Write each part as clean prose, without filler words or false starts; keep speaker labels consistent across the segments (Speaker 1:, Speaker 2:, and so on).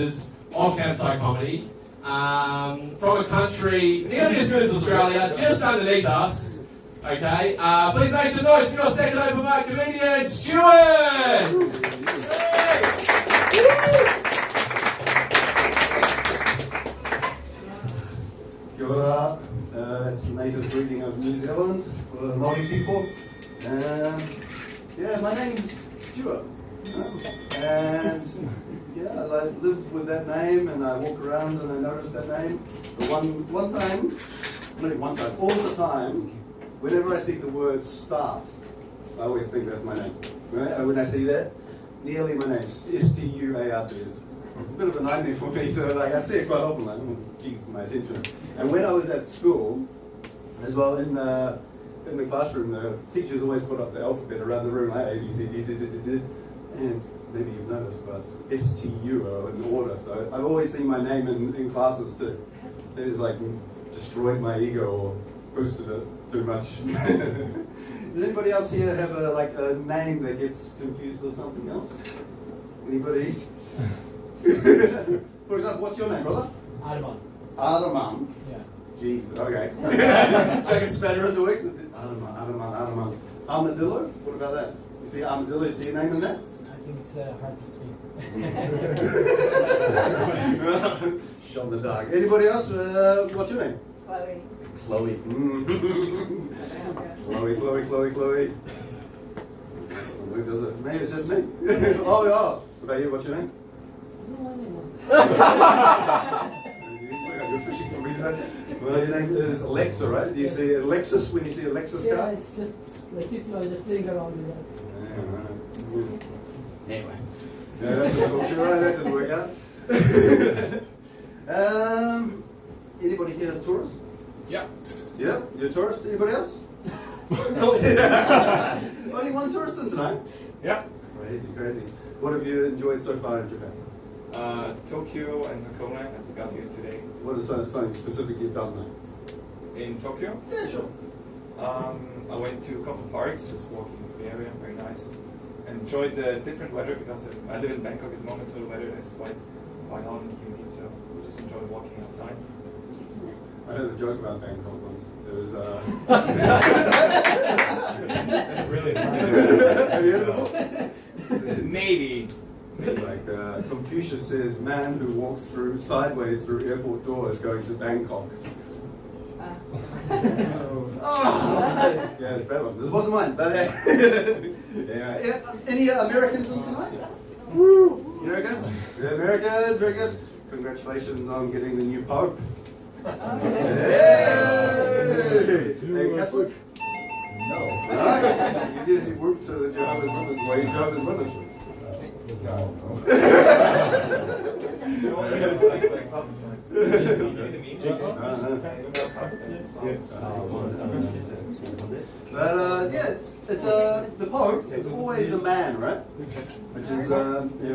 Speaker 1: of campsite comedy from a country nearly as good as Australia, just underneath us. Okay, please make some noise for your second open mic comedian, Stuart!
Speaker 2: Kia ora. It's the native breeding of New Zealand for the Māori people. Yeah, my name's Stuart. And yeah, I live with that name and I walk around and I notice that name. But one time, not one time, all the time, whenever I see the word start, I always think that's my name. Right? And when I see that, nearly my name, S-T-U-A-R-T. It's a bit of a nightmare for me, so like I see it quite often, like, oh, geez, my attention. And when I was at school, as well, in the classroom, the teachers always put up the alphabet around the room, like A, B, C, D, D, D, D, D. And maybe you've noticed, but S-T-U are in order, so I've always seen my name in classes too. It like destroyed my ego or boosted it too much. Does anybody else here have a name that gets confused with something else? Anybody? For example, what's your name, brother?
Speaker 3: Arman.
Speaker 2: Arman?
Speaker 3: Yeah.
Speaker 2: Jeez, okay. Take a spatter into weeks. Arman. Armadillo? What about that? You see armadillo, you see your name in that?
Speaker 3: I think it's hard to speak.
Speaker 2: Shot in the dark. Anybody else? What's your name?
Speaker 4: Chloe.
Speaker 2: Chloe. Chloe. Who does it? Maybe it's just me. Oh, yeah. What about you? What's your name? You're fishing for me today. Well, your name is Alexa, right? Do you see Alexis when you see Alexis
Speaker 3: Yeah,
Speaker 2: card?
Speaker 3: it's just like people are just playing around with that.
Speaker 2: Yeah, right. Anyway. Yeah, that's right. That didn't work out. Anybody here a tourist?
Speaker 1: Yeah.
Speaker 2: Yeah? You're a tourist? Anybody else? Only one tourist in tonight?
Speaker 5: Yeah.
Speaker 2: Crazy. What have you enjoyed so far in Japan?
Speaker 5: Tokyo and Hakone. I got here today.
Speaker 2: What is something specific you've done there?
Speaker 5: In Tokyo?
Speaker 2: Yeah, sure.
Speaker 5: I went to a couple of parks, just walking through the area, very nice. Enjoyed the different weather because I live in Bangkok at the moment, so the weather is quite hot and humid, so we just enjoyed walking outside.
Speaker 2: I heard a joke about Bangkok once. It was
Speaker 5: Really?
Speaker 2: Have you heard it before?
Speaker 5: Maybe.
Speaker 2: Like Confucius says, man who walks sideways through airport doors going to Bangkok. Yeah, it's a bad one. This wasn't mine, but yeah. Any Americans in tonight? Americans? Yeah, Americans, very good. Congratulations on getting the new Pope. Hey, Catholic?
Speaker 6: No.
Speaker 2: You did work to the Jehovah's Witness the way Jehovah's Witnesses. But yeah, it's the Pope is always a man, right? Which is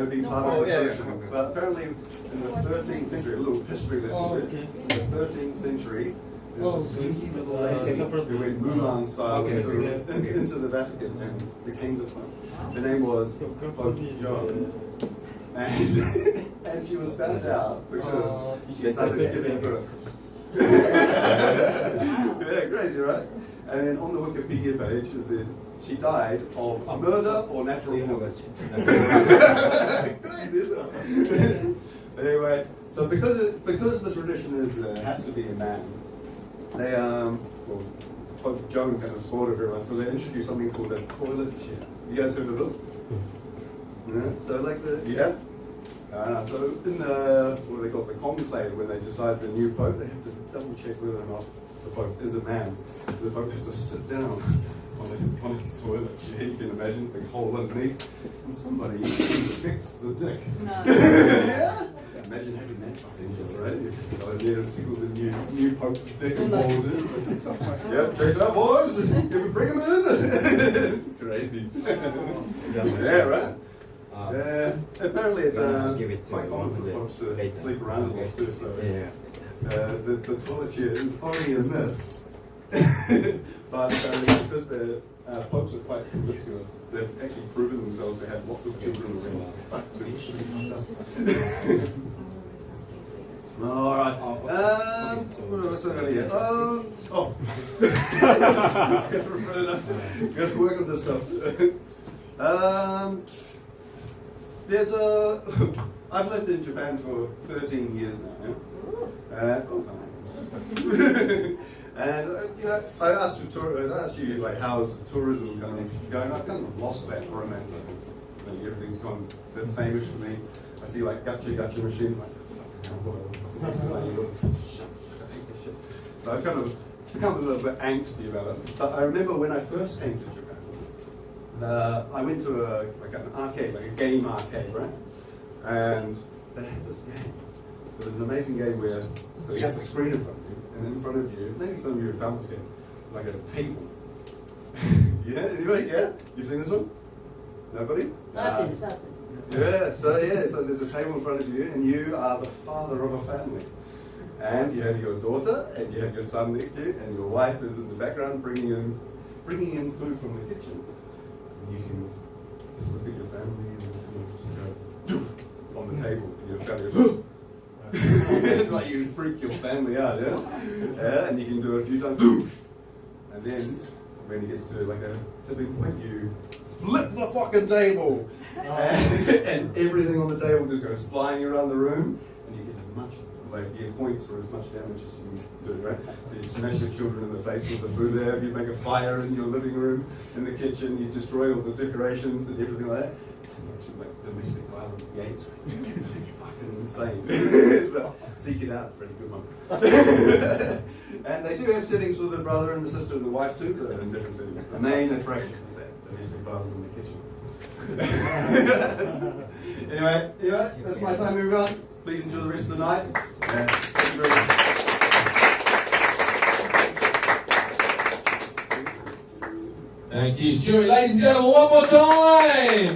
Speaker 2: being part of the tradition. But apparently in the 13th century, a little history lesson here. In the 13th century, there was a sneaky little lady who went Mulan style into the Vatican and became the Pope. The name was Pope John. And she was found out because she started giving birth. Yeah, crazy, right? And then on the Wikipedia page it said she died of murder or natural causes. Crazy, isn't it? Anyway, so because the tradition is it has to be a man, they Pope Joan kind of spoiled everyone, so they introduced something called a toilet chair. You guys heard of it? Yeah, so like so in what they call the conclave, when they decide the new pope, they have to double check whether or not the pope is a man. The pope has to sit down on a toilet chair. You can imagine, big hole underneath, and somebody inspects the dick.
Speaker 4: No.
Speaker 2: Yeah. Imagine having that fucking deal, right? You go in there and tickle the new pope's dick and balls in. Yep, check it out, boys. Bring him in. Crazy. Yeah, right. Apparently it's quite common for folks to sleep around a lot too, so the toilet chair is only a myth. But because the popes are quite promiscuous, they've actually proven themselves to have lots of children as well. got here. Oh. Got to work on this stuff. I've lived in Japan for 13 years now. Yeah? And I asked you like, how's tourism kind of going? I've kind of lost that romance. Like, everything's gone the same-ish for me. I see like gacha machines, like, so I've kind of become a little bit angsty about it. But I remember when I first came to Japan, I went to an arcade, like a game arcade, right? And they had this game. It was an amazing game where you had the screen in front of you, and in front of you, maybe some of you have found this game, like a table. Yeah, anybody? Yeah? You've seen this one? Nobody?
Speaker 3: That's it.
Speaker 2: Yeah, so there's a table in front of you, and you are the father of a family. And you have your daughter, and you have your son next to you, and your wife is in the background bringing in food from the kitchen. And you can just look at your family and just go, doof, on the table, and your family goes, it's like you freak your family out, yeah? Yeah, and you can do it a few times, doof. And then, when it gets to like a tipping point, you flip the fucking table. And everything on the table just goes flying around the room, and you get as much, you get points for as much damage as you can do, right? So you smash your children in the face with the food there, you make a fire in your living room, in the kitchen, you destroy all the decorations and everything like that. Like domestic violence, gates, it's fucking insane. But seek it out, pretty good one. And they do have settings for the brother and the sister and the wife too, but in different settings. The main attraction is that domestic violence in the kitchen. anyway, that's my time, everyone. Please enjoy the rest of the night. Thank you very much.
Speaker 1: Thank you, Stuart. Ladies and gentlemen, one more time.